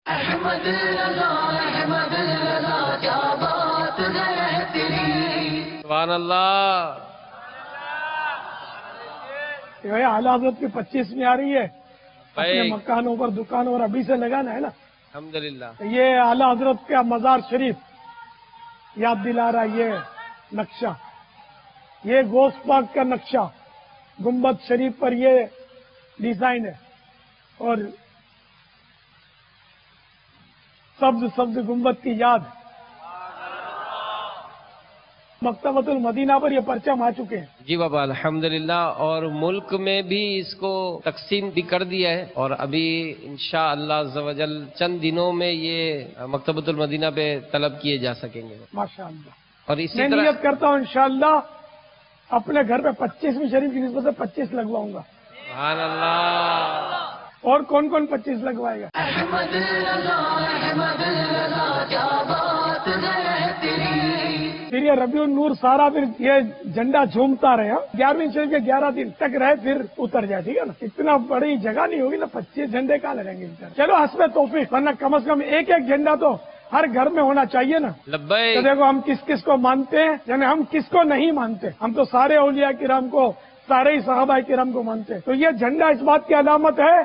احمد رضا کیا بات ہے تیری. سبحان اللہ. یہ اعلیٰ حضرت کی 25ویں آ رہی ہے. اپنے مکانوں پر دکانوں پر ابھی سے لگانا ہے نا. الحمدللہ. یہ اعلیٰ حضرت کا مزار شریف یاد دلا رہا ہے. یہ نقشہ، یہ غوث پاک کا نقشہ، گنبد شریف پر یہ ڈیزائن ہے. اور سبز سبز گنبد کی یاد. مکتبۃ المدینہ پر یہ پرچم آ چکے ہیں. جی بابا الحمدللہ. اور ملک میں بھی اس کو تقسیم بھی کر دیا ہے، اور ابھی انشاءاللہ عز و جل چند دنوں میں یہ مکتبۃ المدینہ پہ طلب کیے جا سکیں گے. ماشاءاللہ. اور اسی میں طرح نیت کرتا ہوں انشاءاللہ اپنے گھر پہ 25ویں شریف کی نسبت سے 25 لگواؤں گا. سبحان اللہ. اور کون کون 25 لگوائے گا؟ احمد رضا کیا بات ہے تیری. پھر یہ ربیع النور سارا پھر یہ جھنڈا جھومتا رہے. 11ویں شریف کے 11 دن تک رہے پھر اتر جائے. ٹھیک ہے نا. اتنا بڑی جگہ نہیں ہوگی نا، 25 جھنڈے کہاں لگیں گے. چلو حسب توفیق، ورنہ کم از کم ایک ایک جھنڈا تو ہر گھر میں ہونا چاہیے نا. لبیک. تو دیکھو ہم کس کس کو مانتے ہیں، یعنی ہم کس کو نہیں مانتے. ہم تو سارے اولیاء کرام کو، سارے ہی صحابہ کرام کو مانتے ہیں. تو یہ جھنڈا اس بات کی علامت ہے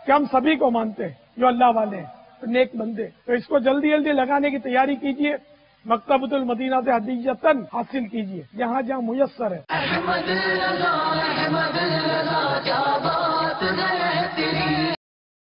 کہ ہم سبھی کو مانتے ہیں جو اللہ والے ہیں، نیک بندے. تو اس کو جلدی جلدی لگانے کی تیاری کیجیے. مکتبۃ المدینہ سے ہدیۃً حاصل کیجیے جہاں جہاں میسر ہے. احمد رضا کیا بات ہے تیری.